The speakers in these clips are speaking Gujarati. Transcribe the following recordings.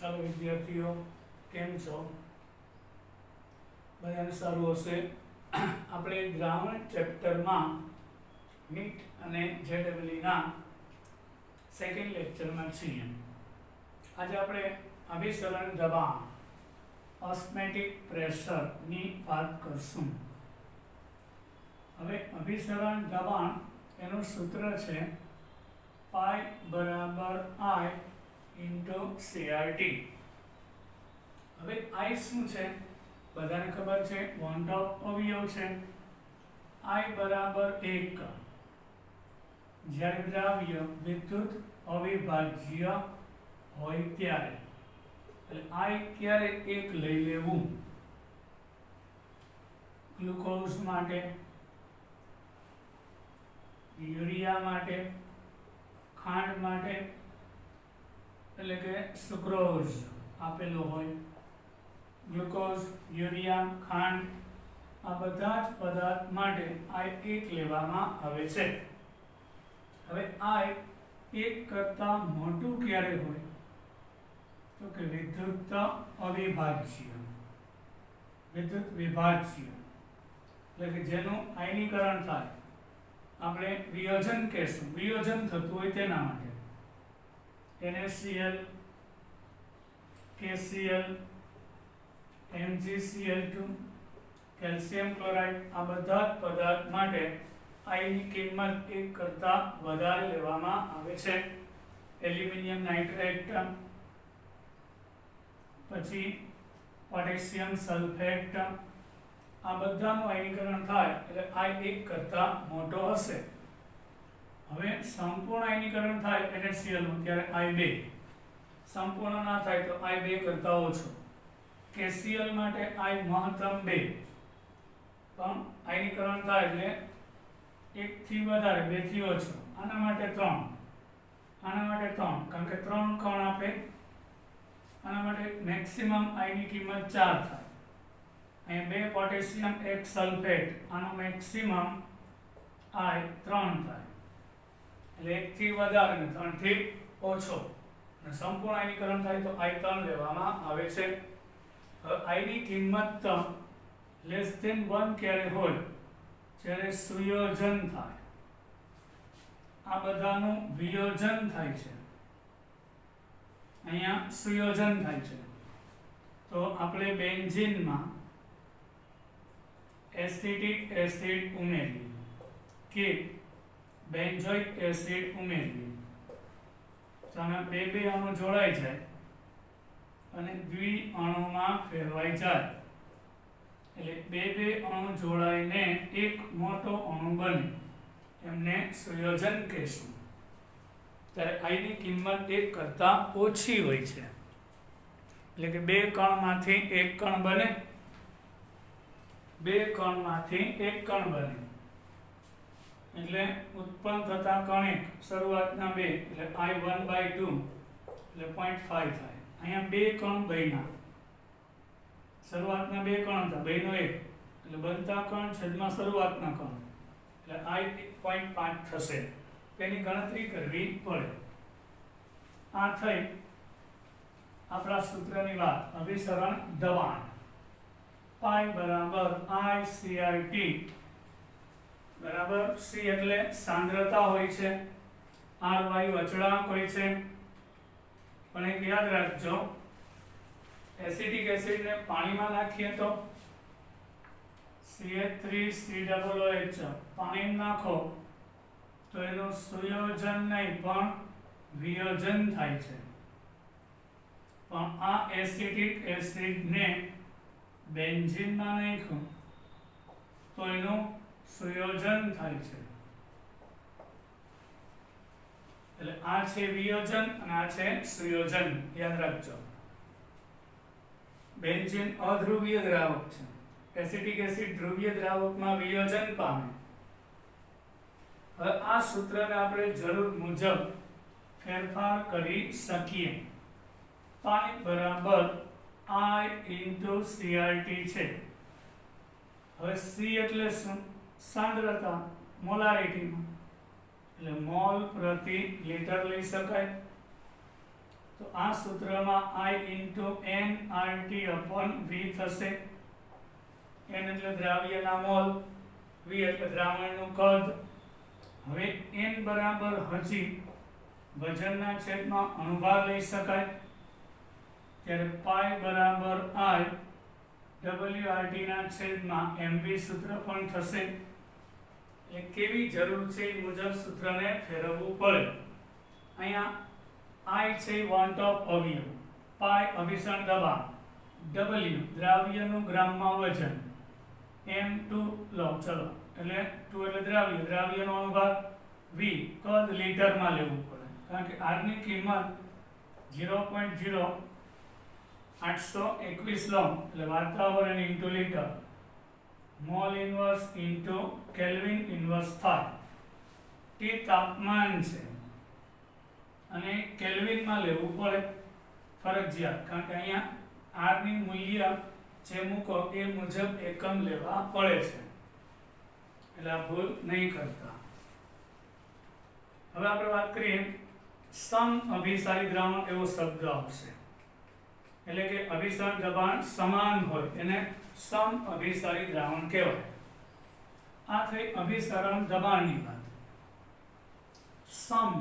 ચાલો વિદ્યાર્થીઓ, કેમ છો? બધાને સારું હશે. આપણે ગ્રાઉન્ડ ચેપ્ટરમાં નીટ અને જેડબલઈના સેકન્ડ લેક્ચરમાં છીએ. આજે આપણે અભિસરણ દબાણ ઓસ્મેટિક પ્રેશરની વાત કરશું. હવે અભિસરણ દબાણ એનું સૂત્ર છે પાઈ બરાબર આઈ ઇન્ટુ સીઆરટી. હવે આઈ શું છે? બધાને ખબર છે, વોન્ટ ઓફ અવયવ છે. આઈ બરાબર 1 જ્યારે દ્રાવ્ય વિદ્યુત અવિભાજ્ય હોય ત્યારે. એટલે આઈ ક્યારે 1 લઈ લેવું? ગ્લુકોઝ માટે, યુરિયા માટે, ખાંડ માટે, એટલે કે સુક્રોઝ આપેલો હોય, ગ્લુકોઝ, યુરિયા, ખાંડ, આ બધા જ પદાર્થ માટે આઈ 1 લેવામાં આવે છે. હવે આઈ 1 કરતા મોટું ક્યારે હોય? તો કે વિદ્યુત અવિભાજ્ય, વિદ્યુત વિભાજ્ય, એટલે કે જેનું આયનીકરણ થાય, આપણે વિયોજન કહેશું, વિયોજન થતું હોય તેના માટે. NaCl, KCl, MgCl2, calcium chloride, આ બધા જ પદાર્થ માટે આઈની કિંમત 1 કરતા વધારે લેવામાં આવે છે. એલ્યુમિનિયમ નાઇટ્રેટ, પછી પોટેશિયમ સલ્ફેટ, આ બધાનું આયનીકરણ થાય એટલે આઈ 1 કરતા મોટો હશે. હવે સંપૂર્ણ આયનીકરણ થાય NaCl નું ત્યારે આઈ 2, સંપૂર્ણ ના થાય તો આઈ 2 કરતા ઓછો. KCl માટે આઈ મહત્તમ 2, પણ આયનીકરણ થાય એટલે 1 થી વધારે, 2 થી ઓછો. આના માટે 3, આના માટે 3, કારણ કે 3 કણ આપે. આના માટે મેક્સિમમ આઈની કિંમત 4 થાય. અહીંયા 2 પોટેશિયમ 1 સલ્ફેટ, આનો મેક્સિમમ આઈ 3 થાય. એટલે 1 થી વધારે ને 3 થી ઓછો. અને સંપૂર્ણ આયનીકરણ થાય તો આઈ 3 લેવામાં આવે છે. હવે આઈની કિંમત લેસ ધેન 1 ક્યારે હોય? જ્યારે સુયોજન થાય. આ બધાનું વિયોજન થાય છે, અહીંયા સુયોજન થાય છે. તો આપણે બેન્ઝીનમાં એસિટિક એસિડ ઉમેરીએ કે બેન્ઝોઇક એસિડ ઉમેરીએ તો આમાં બે અણુ જોડાઈ જાય અને દ્વિ અણુમાં ફેરવાઈ જાય. એટલે બે અણુ જોડાઈને એક મોટો અણુ બને, એમને સુયોજન કહેશું. ત્યારે આઈની કિંમત 1 કરતા ઓછી હોય છે. એટલે કે 2 કણમાંથી 1 કણ બને, 2 કણમાંથી 1 કણ બને, એટલે ઉત્પન્ન થતા કણ 1, શરૂઆતના 2, એટલે I 1/2 એટલે 0.5 થાય. અહીંયા 2 કણ બન્યા, શરૂઆતના 2 કણ હતા, બન્યો 1, એટલે બનતા કણ છેદમાં શરૂઆતના કણ, એટલે I 0.5 થશે. તેની ગણતરી કરવી પડે. આ થઈ આપણા સૂત્રની વાત. અભિસરણ દબાણ પાઈ બરાબર આઈ સીઆરટી બરાબર સી એટલે સાંદ્રતા હોય છે, આર વાયુ અચળાંક હોય છે. પણ એક યાદ રાખજો, એસિટિક એસિડને પાણીમાં નાખીએ તો CH3COOH પાણી નાખો તો એનું સુયોજન નહીં પણ વિયોજન થાય છે. પણ આ એસિટિક એસિડને બેન્ઝીનમાં નાખ્યું તો એનું સુયોજન થાય છે. એટલે આ છે વિયોજન અને આ છે સુયોજન, યાદ રાખજો. બેન્ઝીન અધ્રુવીય દ્રાવક છે, એસિટિક એસિડ ધ્રુવીય દ્રાવકમાં વિયોજન પામે. હવે આ સૂત્રને આપણે જરૂર મુજબ ફેરફાર કરી શકીએ. પાઈ બરાબર I ઇન્ટુ સીઆરટી છે. હવે સી એટલે શું? સાંદ્રતા, મોલારિટીમાં, એટલે મોલ પ્રતિ લિટર લઈ શકાય. તો આ સૂત્રમાં I into nRT upon V થશે. n એટલે દ્રાવ્યના મોલ, V એટલે દ્રાવણનું કદ. હવે n બરાબર હજી વજનના છેદમાં અણુભાર લઈ શકાય, ત્યારે પાઈ બરાબર I WRT ના છેદમાં MV સૂત્ર પણ થશે. એટલે કેવી જરૂર છે એ મુજબ સૂત્રને ફેરવવું પડે. અહીંયા I છે વોન્ટ ઓફ અવયવ, પાઈ અભિસરણ દબાણ, W દ્રાવ્યનું ગ્રામમાં વજન, M2 લો ચલો, એટલે 2 એટલે દ્રાવ્ય, દ્રાવ્યનો અણુભાર, V કદ લીટરમાં લેવું પડે, કારણ કે R ની કિંમત 0.0821 લો એટલે વાતાવરણ into litre, mall inverse into kelvin inverse થાય. T તાપમાન છે અને કેલ્વિનમાં લેવું પડે ફરજિયાત, કારણ કે અહીંયા R ની મૂલ્ય જે મૂકો એ મુજબ એકમ લેવા પડે છે, એટલે આ ભૂલ નહીં કરતા. હવે આપણે વાત કરીએ સમઅભિસારી દ્રાવણ, એવો શબ્દ આવશે, એટલે કે અભિસરણ દબાણ સમાન હોય એને સમઅભિસારી દ્રાવણ કહેવાય. આ થઈ અભિસરણ દબાણની વાત. સમ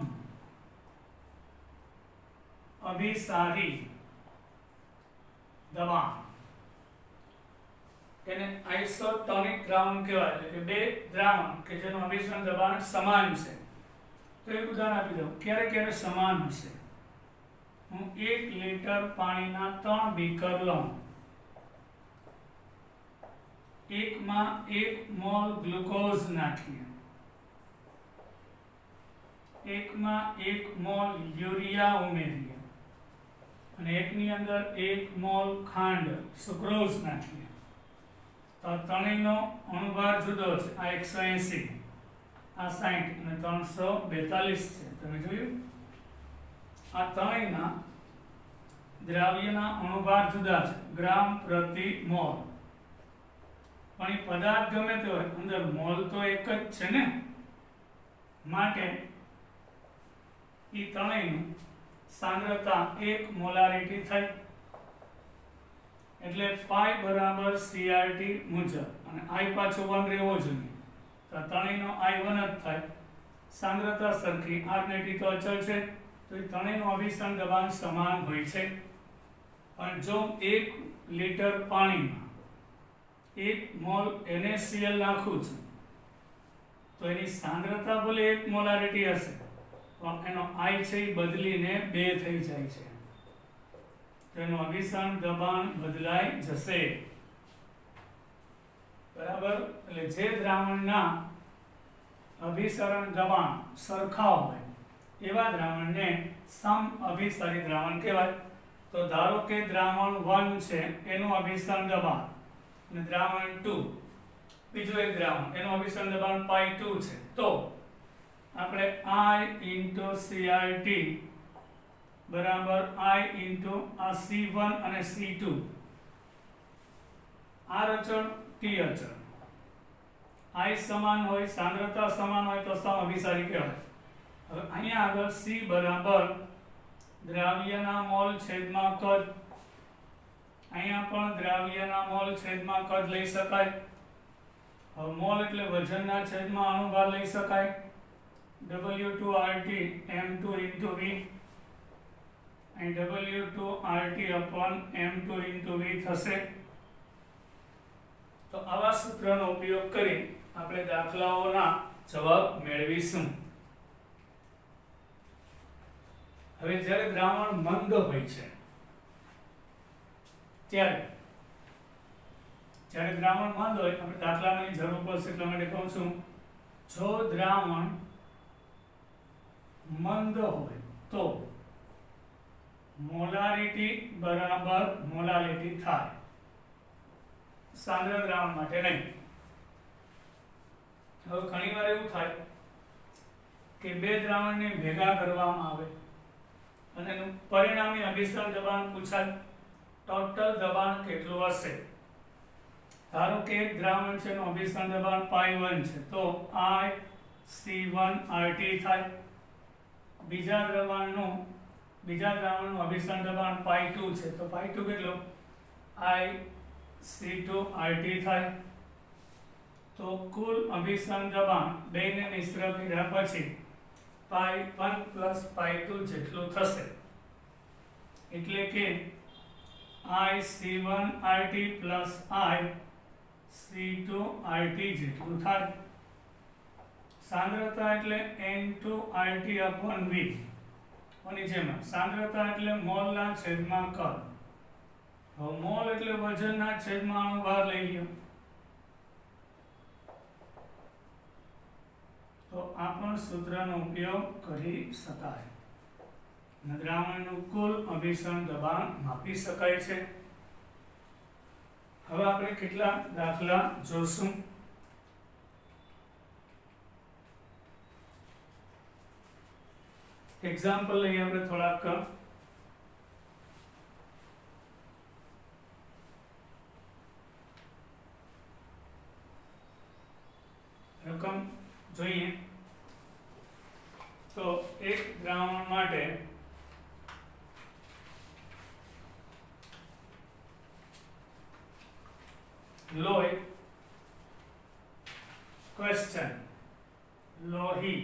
અભિસારી દબાણ એને આઇસોટોનિક દ્રાવણ કહેવાય, એટલે કે બે દ્રાવણ કે જેનું અભિસરણ દબાણ સમાન છે. તો એક ઉદાહરણ આપી દઉં, ક્યારે ક્યારે સમાન હશે. હું 1 લીટર પાણીના 3 બીકર લઉં, એકમાં 1 મોલ ગ્લુકોઝ નાખીએ, એકમાં 1 મોલ યુરિયા ઉમેરીએ અને એકની અંદર 1 મોલ ખાંડ સુક્રોઝ નાખીએ, તો ત્રણેયનો અણુભાર જુદો છે. આ 180, આ 60 અને 342 છે. તમે જોયું, આ ત્રણેયના દ્રાવ્યના અણુભાર જુદા છે, ગ્રામ પ્રતિ મોલ. પણ એ પદાર્થ ગમે તે હોય, અંદર મોલ તો એક જ છે ને, માટે એ ત્રણેયનું સાંદ્રતા 1 મોલારિટી થઈ, એટલે પાઈ બરાબર CRT મુજબ, અને I પાછો 1 રહેવો જોઈએ, તો ત્રણેયનો I 1 જ થાય. સાંદ્રતા સરખી, R ને T તો અચળ છે, તો એ ત્રણેયનું અભિસરણ દબાણ સમાન હોય છે. પણ જો 1 લીટર પાણીમાં 1 મોલ NaCl નાખું છું, તો એની સાંદ્રતા ભલે 1 મોલારિટી હશે, પણ એનો I છે એ બદલીને 2 થઈ જાય છે, તો એનું અભિસરણ દબાણ બદલાઈ જશે. બરાબર. એટલે જે દ્રાવણના અભિસરણ દબાણ સરખા હોય એવા દ્રાવણને સમઅભિસારી દ્રાવણ કહેવાય. તો ધારો કે દ્રાવણ 1 છે એનું અભિસરણ દબાણ, અને દ્રાવણ 2 બીજું એક દ્રાવણ એનું અભિસરણ દબાણ પાઈ 2 છે, તો આપણે I into CRT બરાબર I into આ C1 અને C2, R અચળ T અચળ, I સમાન હોય, સાંદ્રતા સમાન હોય તો સમઅભિસારી કહેવાય. હવે અહીંયા આગળ C બરાબર દ્રાવ્યના મોલ છેદમાં કદ, અહીંયા પણ દ્રાવ્યના મોલ છેદમાં કદ લઈ શકાય. હવે મોલ એટલે વજનના છેદમાં અણુભાર લઈ શકાય, W2RT M2 into V, and W2RT upon M2 into V થશે. તો આવા સૂત્રનો ઉપયોગ કરી આપણે દાખલાઓના જવાબ મેળવીશું. હવે જ્યારે દ્રાવણ મંદ હોય છે જ્યારે દ્રાવણ મંદ હોય, આપણે દાખલાની જરૂર પડશે એટલા માટે કહું છું, જો દ્રાવણ મંદ હોય તો મોલારિટી બરાબર મોલારિટી થાય, સાંદ્ર દ્રાવણ માટે નહીં. હવે ઘણીવાર એવું થાય કે બે દ્રાવણને ભેગા કરવામાં આવે અને એનું પરિણામી અભિસરણ દબાણ પૂછાય, ટોટલ દબાણ કેટલું હશે. ધારો કે એક દ્રાવણ છે એનું અભિસરણ દબાણ પાઈ 1 છે, તો I C1RT થાય. બીજા દ્રાવણનું બીજા દ્રાવણનું અભિસરણ દબાણ π2 છે, તો π2 કેટલું IC2RT થાય. તો કુલ અભિસરણ દબાણ બેને મિશ્ર કર્યા પછી π1 + π2 જેટલું થશે, એટલે કે IC1RT + IC2RT જેટલું થાય. સાંદ્રતા એટલે N2RT/V. કોની જેમ? સાંદ્રતા એટલે મોલના છેદમાં કદ. હવે મોલ એટલે વજનના છેદમાં અણુભાર લઈ લ્યો, તો આ પણ સૂત્રનો ઉપયોગ કરી શકાય. દ્રાવણનું કુલ અભિસરણ દબાણ માપી શકાય છે. હવે આપણે કેટલાક દાખલા જોશું. એક્ઝામ્પલ લઈએ આપણે થોડાક. રકમ જોઈએ તો એક દ્રાવણ માટે લોહી ક્વેશ્ચન લોહી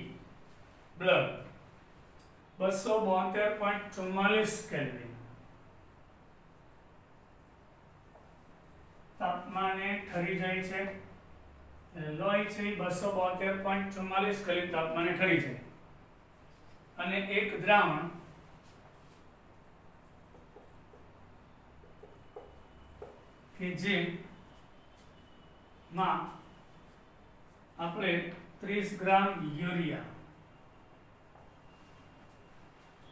બ્લડ 272.44 કેલ્વિન તાપમાને ઠરી જાય છે. લોહી છે 272.44 કેલ્વિન તાપમાને ઠરી જાય, અને એક દ્રાવણ કે જે માં આપણે 30 ગ્રામ યુરિયા,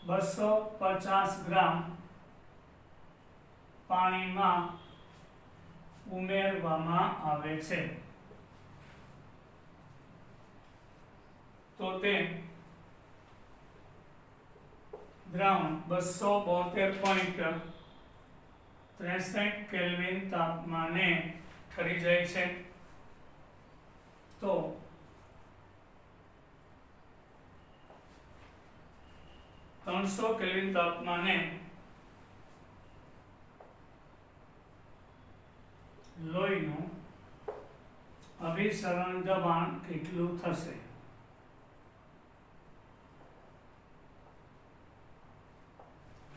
250 ગ્રામ પાણીમાં ઉમેરવામાં આવે છે, તો તે દ્રાવણ 272.63 કેલ્વિન તાપમાને ઠરી જાય છે. તો ત્રણસો કેલ્વિન તાપમાને લોહીનું અભિસરણ દબાણ કેટલું થશે?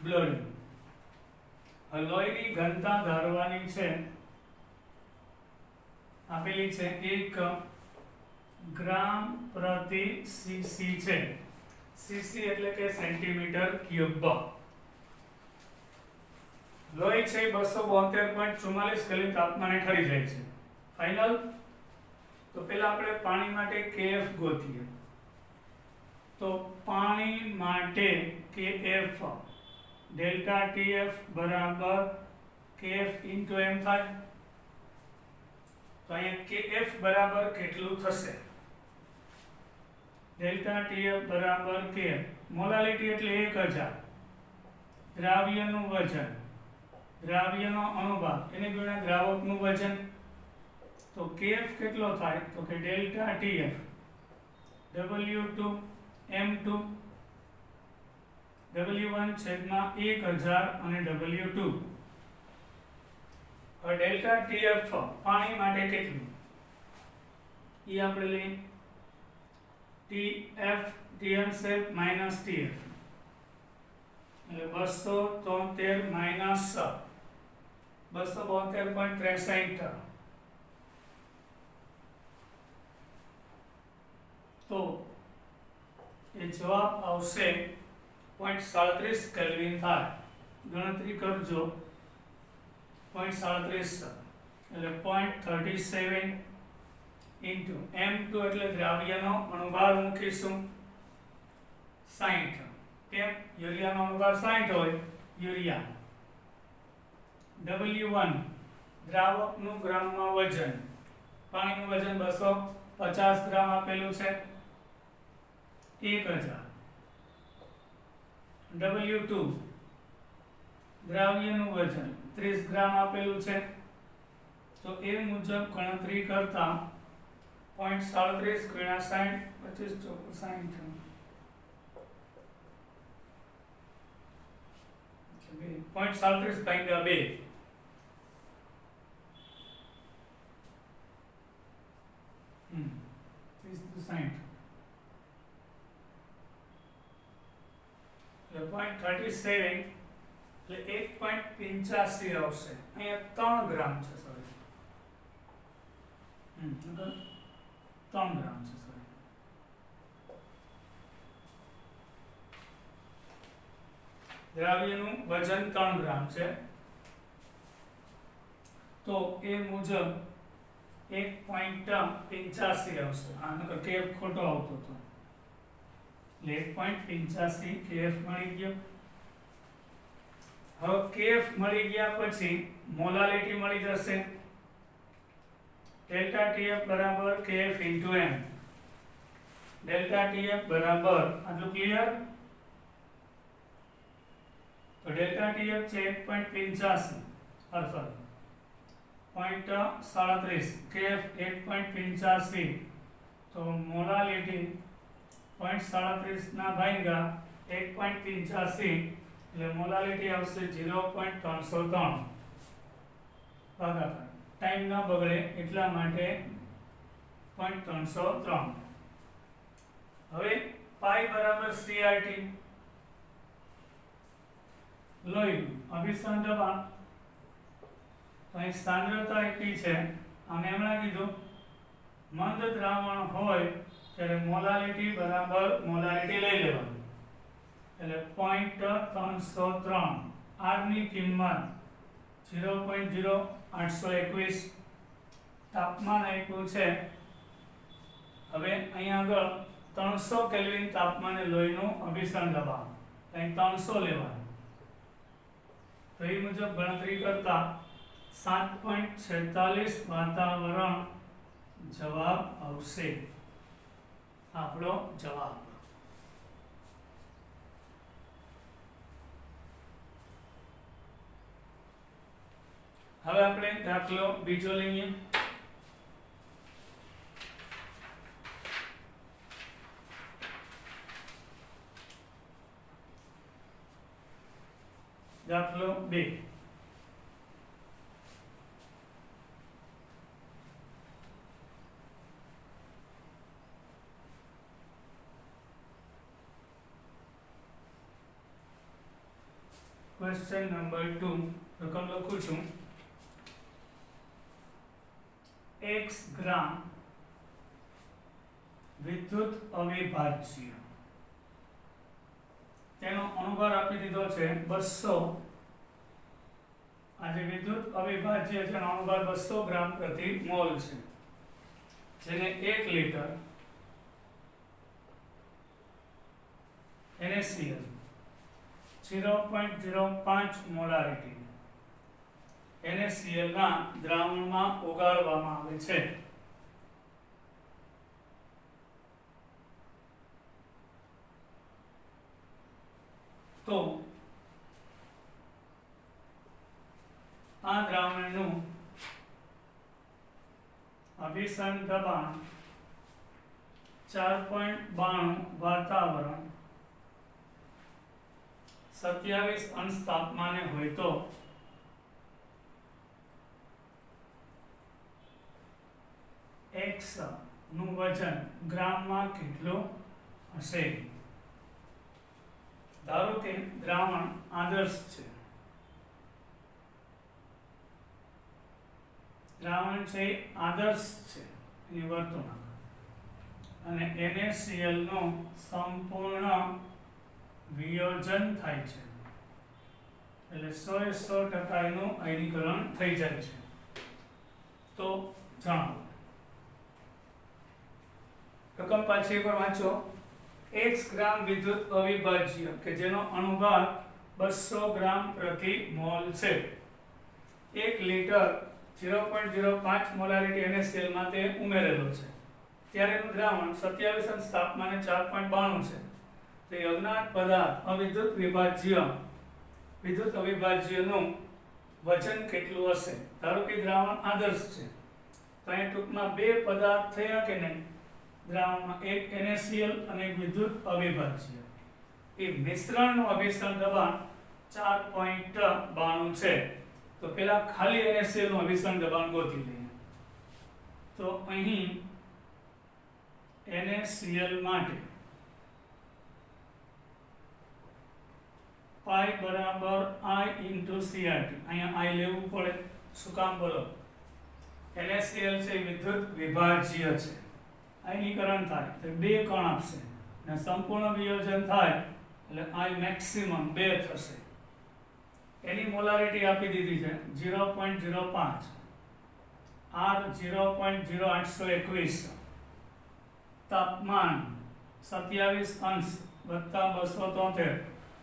બ્લડ. લોહીની ઘનતા ધારવાની છે, આપેલી છે 1 ગ્રામ પ્રતિ સીસી છે. સીસી એટલે કે સેન્ટીમીટર ક્યુબ. લોહી છે 272.44 કેલ્વિન તાપમાને ઠરી જાય છે. ફાઇનલ. તો પહેલા આપણે પાણી માટે KF ગોતીએ. તો પાણી માટે KF ડેલ્ટા TF બરાબર KF * m થાય. તો અહીંયા KF બરાબર કેટલું થશે? ડેલ્ટા TF બરાબર KF. મોલાલિટી એટલે 1000. દ્રાવ્યનું વજન, દ્રાવ્યનો અણુભાર એને ગુણ્યા દ્રાવકનું વજન. તો KF કેટલો થાય? તો કે delta TF W2 M2 W1 છેદમાં 1000 અને W2. હવે ડેલ્ટા TF પાણી માટે કેટલું એ આપણે લઈએ. TF TN shape minus TF એટલે 273 માઈનસ 272.63. તો એ જવાબ આવશે 0.37 કેલ્વિન થાય. ગણતરી કરજો. 0.37 એટલે 0.37 ઇન્ટુ M2 એટલે દ્રાવ્યનો અણુભાર મૂકીશું 60. કેમ? યુરિયાનો અણુભાર 60 હોય. યુરિયા. W1 દ્રાવકનું ગ્રામમાં વજન, પાણીનું વજન 250 ગ્રામ આપેલું છે, 1000. W2 દ્રાવ્યનું વજન 30 ગ્રામ આપેલું છે, તો એ મુજબ ગણતરી કરતા 0.37 ગુણ્યા 60 25 ચોક 60 0.37 ભાગ્યા 2 60 0.37 એટલે 1.85 આવશે. અહીંયા 3 ગ્રામ છે, સોરી 3 ગ્રામ છે, સોરી. દ્રાવ્યનું વજન 3 ગ્રામ છે, તો એ મુજબ 1.85 આવશે. આનો કેફ ખોટો આવતો હતો, 1.85 કેફ મળી ગયો. હવે કેફ મળી ગયા પછી મોલાલિટી મળી જશે. ડેલ્ટા ટીએફ બરાબર કેફ ઇન્ટુ એમ. ડેલ્ટા ટીએફ બરાબર, આટલું ક્લિયર? તો ડેલ્ટા ટીએફ છે 1.85, સોરી 0.37, કેફ 1.85, તો મોલાલિટી 0.37 ના ભાગ્યા 1.85 એટલે મોલાલિટી આવશે 0.303 ભાગાકાર. ટાઈમ ન બગડે એટલા માટે 0.303. હવે પાઈ બરાબર સીઆરટી, લોહીનું અભિસરણ દબાણ. તો અહીં સાંદ્રતા એટલી છે, અમે હમણાં કીધું મંદ દ્રાવણ હોય ત્યારે મોલાલિટી બરાબર મોલાલિટી લઈ લેવાની, એટલે 0.303. R ની કિંમત 0.0821. તાપમાન આપ્યું છે. હવે અહીંયા આગળ 300 કેલ્વિન તાપમાને લોહીનું અભિસરણ દબાણ, અહીં 300 લેવાનું. તો એ મુજબ ગણતરી કરતા 7.46 વાતાવરણ જવાબ આવશે, આપણો જવાબ. હવે આપણે દાખલો બીજો લઈએ. દાખલો 2. Question number 2. રકમ લખું છું. x ગ્રામ વિદ્યુત અવિભાજ્ય, તેનો અણુભાર આપી દીધો છે 200. આ જે વિદ્યુત અવિભાજ્ય છે એનો અણુભાર 200 ગ્રામ પ્રતિ મોલ છે, જેને 1 લિટર NaCl 0.05 મોલારિટી NaCl ના દ્રાવણમાં ઓગાળવામાં આવે છે. તો આ દ્રાવણનું અભિસરણ દબાણ 4.92 વાતાવરણ 27 અંશ તાપમાને હોય તો x નું વજન ગ્રામમાં કેટલું હશે? ધારો કે દ્રાવણ આદર્શ છે, દ્રાવણ છે આદર્શ છે એની વર્તણૂક, અને NaCl નું સંપૂર્ણ વિયોજન થાય છે, એટલે 100% એનું આયનીકરણ થઈ જાય છે. તો જાણો, રકમ પાછી એકવાર વાંચો. x ગ્રામ વિદ્યુત અવિભાજ્ય કે જેનો અણુભાર 200 ગ્રામ પ્રતિ મોલ છે, 1 લિટર 0.05 મોલારિટી NaCl માં તે ઉમેરેલો છે, ત્યારે એનું દ્રાવણ 27 અંશ તાપમાને 4.92 છે. તો અજ્ઞાત પદાર્થ વિદ્યુત અવિભાજ્યનું વજન કેટલું હશે? ધારો કે દ્રાવણ આદર્શ છે, તો અહીં ટૂંકમાં બે પદાર્થ થયા કે નહીં દ્રાવણમાં, એક NaCl અને એક વિદ્યુત અવિભાજ્ય. એ મિશ્રણનું અભિસરણ દબાણ 4.92 છે. તો પેલા ખાલી NaCl નું અભિસરણ દબાણ ગોતી લઈએ. તો અહીં NaCl માટે પાઈ બરાબર I * CRT. અહીંયા I લેવું પડે. શું કામ બોલો? NaCl છે વિદ્યુત વિભાજ્ય છે. આયનીકરણ થાય તો બે કણ આપશે અને સંપૂર્ણ વિયોજન થાય એટલે I મેક્સિમમ 2 થશે. એની મોલારિટી આપી દીધી છે 0.05, R 0.0821, તાપમાન 27 અંશ વત્તા 273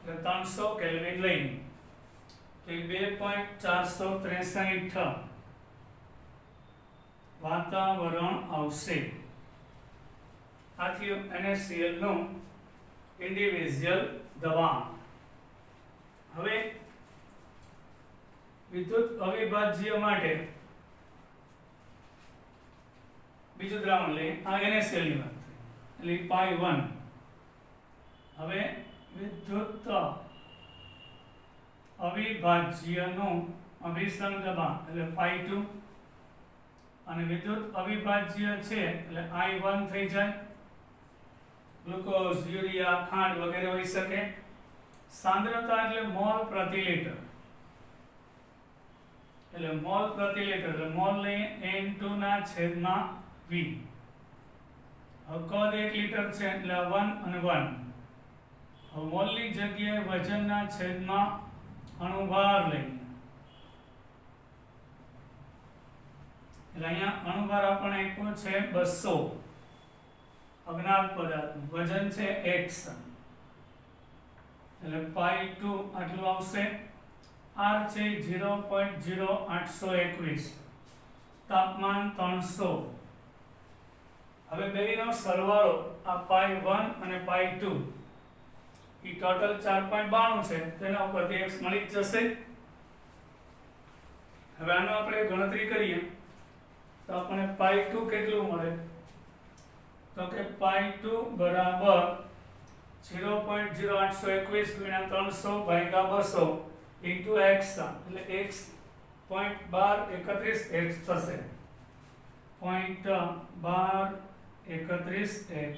એટલે 300 કેલ્વિન લઈને તો 2.463 વાતાવરણ આવશે. આથી NaCl નું ઇન્ડિવિડ્યુઅલ દબાણ. હવે વિદ્યુત અવિભાજ્ય માટે બીજું દ્રાવણ લઈએ. આ NaCl ની વાત એટલે પાઈ 1. હવે વિદ્યુત અવિભાજ્યનું અભિસરણ દબાણ એટલે પાઈ 2 અને વિદ્યુત અવિભાજ્ય છે એટલે I1 થઈ જાય. ગ્લુકોઝ, યુરિયા, ખાંડ વગેરે હોઈ શકે. સાંદ્રતા એટલે મોલ પ્રતિ લિટર એટલે મોલ પ્રતિ લિટર એટલે મોલ લઈએ N2 ના છેદમાં V. હવે કદ 1 લિટર છે એટલે 1 અને 1. હવે મોલની જગ્યાએ વજનના છેદમાં અણુભાર લઈએ એટલે અહીંયા અણુભાર આપણે આપ્યો છે 200. અજ્ઞાત પદાર્થનું વજન છે x એટલે પાઈ 2 આટલું આવશે. R છે 0.0821, તાપમાન 300. હવે બેનો સરવાળો આ પાઈ 1 અને પાઈ 2 ઈ ટોટલ 4.92 છે. તેના ઉપરથી x મળી જ જશે. હવે આનો આપણે ગણતરી કરીએ તો આપણને પાઈ 2 કેટલું મળે? તો કે પાઈ 2 બરાબર 0.0821 ગુણ્યા 300 ભાગ્યા 200 into x એટલે x 0.1231 x થશે. 0.1231 x.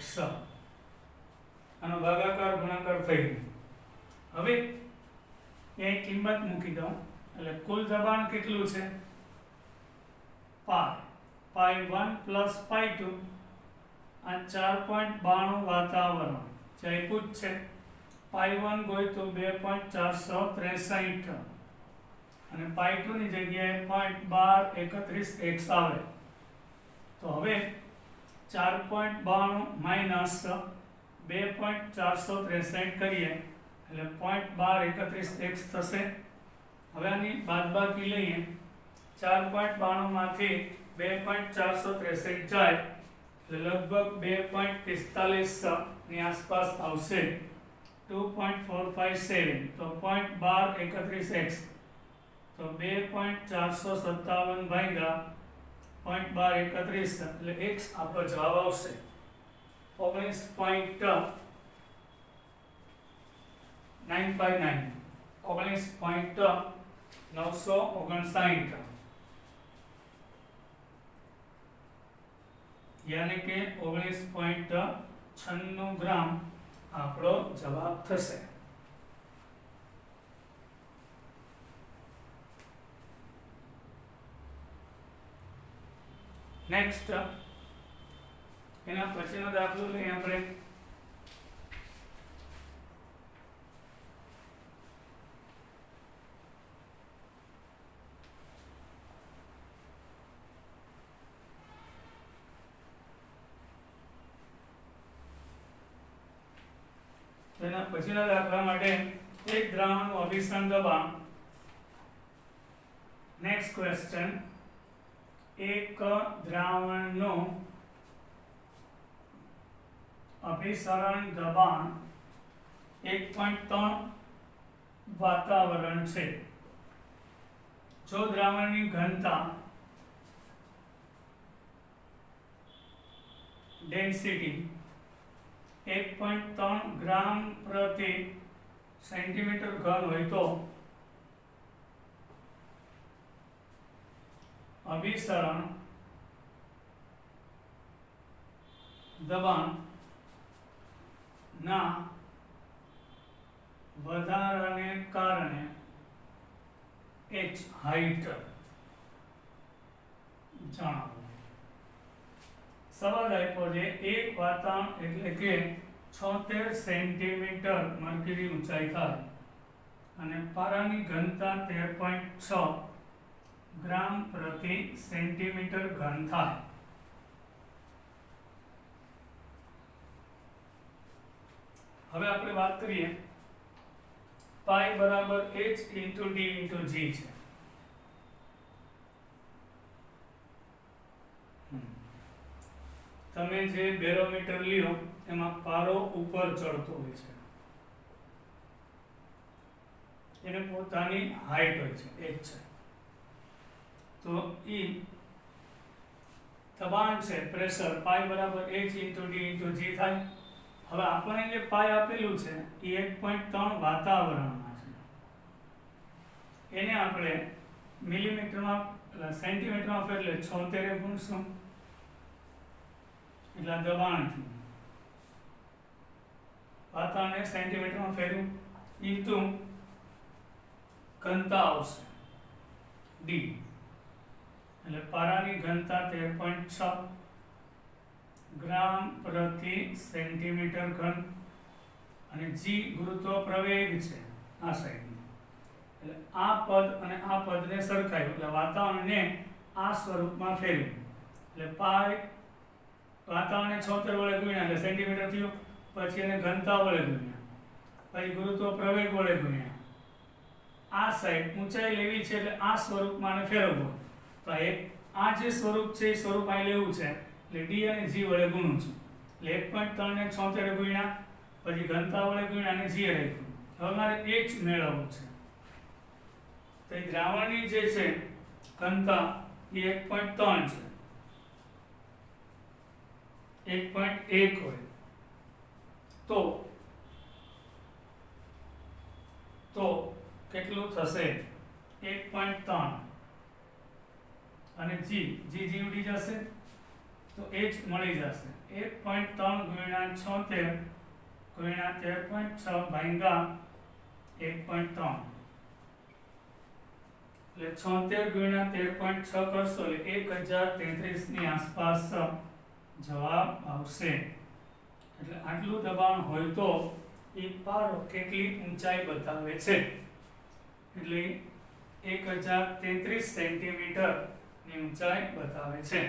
આનો ભાગાકાર ગુણાકાર થઈ ગયો. હવે અહીં કિંમત મૂકી દઉં એટલે કુલ દબાણ કેટલું છે? પાઈ 1 પ્લસ પાઈ 2 આ 4.92 વાતાવરણ આપ્યું જ છે. પાઈ 1 ગોય તો 2.463 અને પાઈ 2 ની જગ્યાએ 0.1231 x આવે. તો હવે 4.92 માઈનસ 2.463 કરીએ એટલે 0.1231 x થશે. હવે આની બાદબાકી લઈએ. 4.92 માંથી 2.463 જાય એટલે લગભગ 2.45 ની આસપાસ આવશે. 2.457 તો 0.1231 x તો 2.457 ભાગ્યા 0.1231 એટલે x આપણો જવાબ આવશે 19.959 19.959 यानी के 19.96 ग्राम આપણો જવાબ થશે. નેક્સ્ટ એના પછીનો દાખલો લઈએ આપણે. તેના પછીના દાખલા માટે એક દ્રાવણનું અભિસરણ દબાણ. Next question. એક દ્રાવણનું અભિસરણ દબાણ 1.3 વાતાવરણ છે. જો દ્રાવણની ઘનતા ડેન્સિટી 1.3 ગ્રામ પ્રતિ સેન્ટીમીટર ઘન હોય તો અભિસરણ દબાણ ના વધારાને કારણે h હાઈટ જાણો. સવાલ આપ્યો છે એક વાતાવરણ એટલે કે 76 સેન્ટીમીટર મર્ક્યુરી ઊંચાઈ થાય અને પારાની ઘનતા 13.6 ગ્રામ પ્રતિ સેન્ટીમીટર ઘન થાય. હવે આપણે વાત કરીએ પાઈ બરાબર h ઇન્ટુ ડી ઇન્ટુ જી છે. તમે જે બેરોમીટર લ્યો એમાં પારો ઉપર ચડતો હોય છે, એને પોતાની હાઈટ હોય છે h છે, તો ઈ દબાણ છે પ્રેશર પાઈ બરાબર h ઇન્ટુ ડી ઇન્ટુ જી થાય. હવે આપણે જે પાઈ આપેલું છે એ 1.3 વાતાવરણમાં છે, એને આપણે મિલીમીટરમાં સેન્ટીમીટરમાં ફેરલે 76 ગુણશું એટલે દબાણ થયું. વાતાવરણને સેન્ટીમીટરમાં ફેરવું ઇન્ટુ ઘનતા આવશે ડી, એટલે પારાની ઘનતા 13.6 ગ્રામ પ્રતિ સેન્ટીમીટર ઘન અને જી ગુરુત્વ પ્રવેગ છે આ સાઈડનો. એટલે આ પદ અને આ પદને સરખાવ્યું એટલે વાતાવરણને આ સ્વરૂપમાં ફેરવ્યું એટલે પાઈ વાતાવરણને 76 વડે ગુણ્યા એટલે સેન્ટીમીટર થયું, પછી એને ઘનતા વડે ગુણ્યા, પછી ગુરુત્વ પ્રવેગ વડે ગુણ્યા. આ સાઈડ ઊંચાઈ લેવી છે એટલે આ સ્વરૂપમાં ફેરવવો. તો આ જે સ્વરૂપ છે એ સ્વરૂપ અહીં લેવું છે એટલે ડી અને જી વડે ગુણું છું એટલે 1.3 ને 76 ગુણ્યા, પછી ઘનતા વડે ગુણ્યા અને જી રાખ્યું. હવે મારે h મેળવવું છે તો એ દ્રાવણની જે છે ઘનતા એ 1.3 છે, 1.1 હોય તો કેટલું થશે 1.3 અને જી ઉડી જશે તો h મળી જશે 1.3 ગુણ્યા 76 ગુણ્યા 13.6 ભાગ્યા 1.3 એટલે 76 ગુણ્યા 13.6 કરશો એટલે 1033 ની આસપાસ જવાબ આવશે. એટલે આટલું દબાણ હોય તો એ પારો કેટલી ઊંચાઈ બતાવે છે એટલે 1033 સેન્ટીમીટર ની ઊંચાઈ બતાવે છે.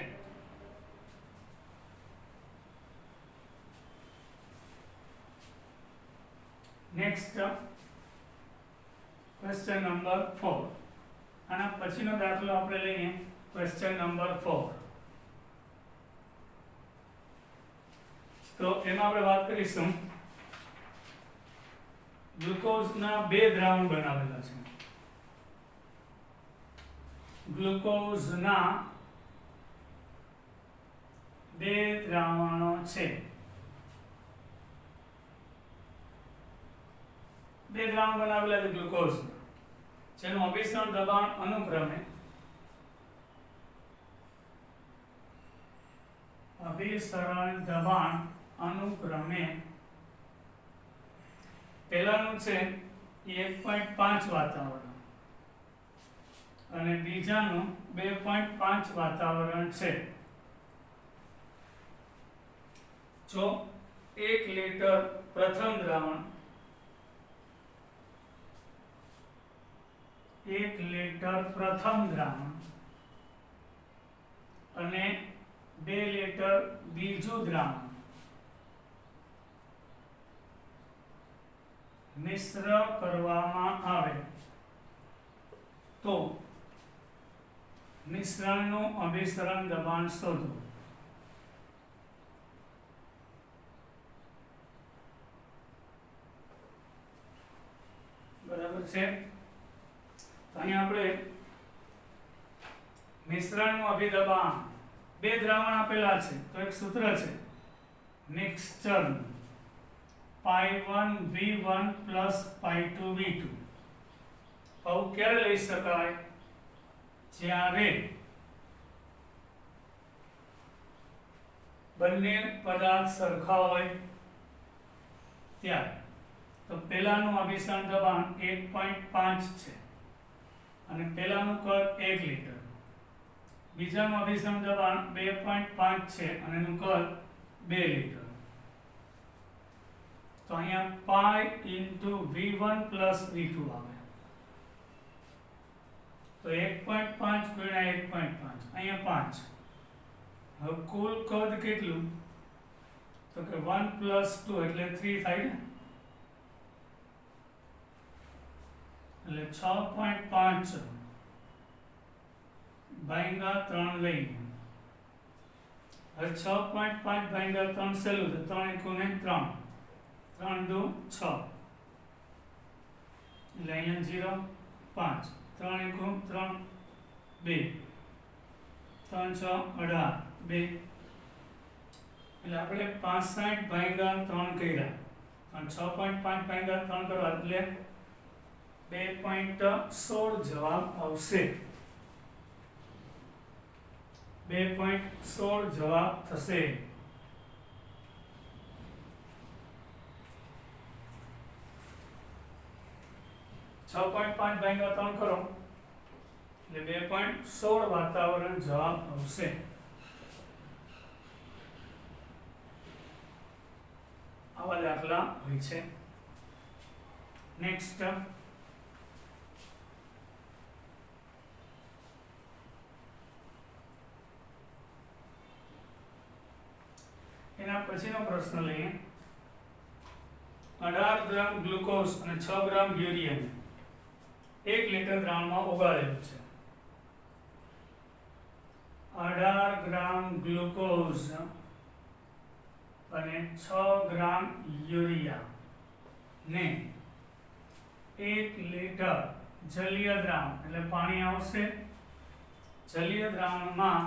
Next question number 4. આના પછીનો દાખલો આપણે લઈએ ક્વેશ્ચન નંબર 4. તો એમાં આપણે વાત કરીશું ગ્લુકોઝના બે દ્રાવણ બનાવેલા છે. ગ્લુકોઝના બે દ્રાવણો છે. બે દ્રાવણ બનાવેલા છે ગ્લુકોઝ, જેનું અભિસરણ દબાણ અનુક્રમે પહેલાનું છે એ 1.5 વાતાવરણ અને બીજાનું 2.5 વાતાવરણ છે. જો 1 લિટર પ્રથમ દ્રાવણ 1 લિટર પ્રથમ દ્રાવણ અને 2 લિટર બીજું દ્રાવણ મિશ્ર કરવામાં આવે તો મિશ્રણનું અભિસરણ દબાણ શોધો. બરાબર છે. અહીં આપણે મિશ્રણનું અભિદબાણ બે દ્રાવણ આપેલા છે તો એક સૂત્ર છે મિક્સચર પાઈ1 v1 પ્લસ પાઈ2 v2. આવું ક્યારે લઈ શકાય? જ્યારે બંને પદાર્થ સરખા હોય ત્યારે. તો પહેલાનું અભિસરણ દબાણ 1.5 છે અને પહેલાનું કદ 1 લિટર. બીજાનું અભિસરણ દબાણ 2.5 છે અને એનું કદ 2 લિટર. તો અહીંયા પાઈ ઇન્ટુ v1 પ્લસ v2 આવે. તો 1.5 ગુણ્યા 1.5 અહીંયા 5. હવે કુલ કદ કેટલું? તો કે 1 પ્લસ 2 એટલે 3 થાય ને, એટલે 6.5 ભાગ્યા 3 લઈએ. હવે 6.5 ભાગ્યા 3 સહેલું છે, 3 એકુને 3, 3 દુ 6 એટલે અહીંયા 0 5, 3 એકુ 3 2, 3 6 18 2, એટલે આપણે 65 ભાગ્યા 3 કર્યા અને 6.5 ભાગ્યા 3 કરવા એટલે 2.16 જવાબ આવશે. 2.16 જવાબ થશે. ભાગ્યા 3 કરો એટલે 2.16 વાતાવરણ જવાબ આવશે. આવા દાખલા હોય છે. નેક્સ્ટ એના પછીનો પ્રશ્ન લઈએ. 18 ગ્રામ ગ્લુકોઝ અને 6 ગ્રામ યુરિયાને 1 લિટર દ્રાવણમાં ઓગાળેલું છે. 18 ગ્રામ ગ્લુકોઝ અને 6 ગ્રામ યુરિયા ને 1 લિટર જલીય દ્રાવણ એટલે પાણી આવશે, જલીય દ્રાવણમાં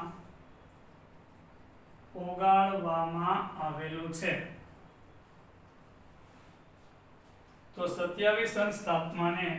ઓગાળવામાં આવેલું છે. તો 27 અંશ તાપમાને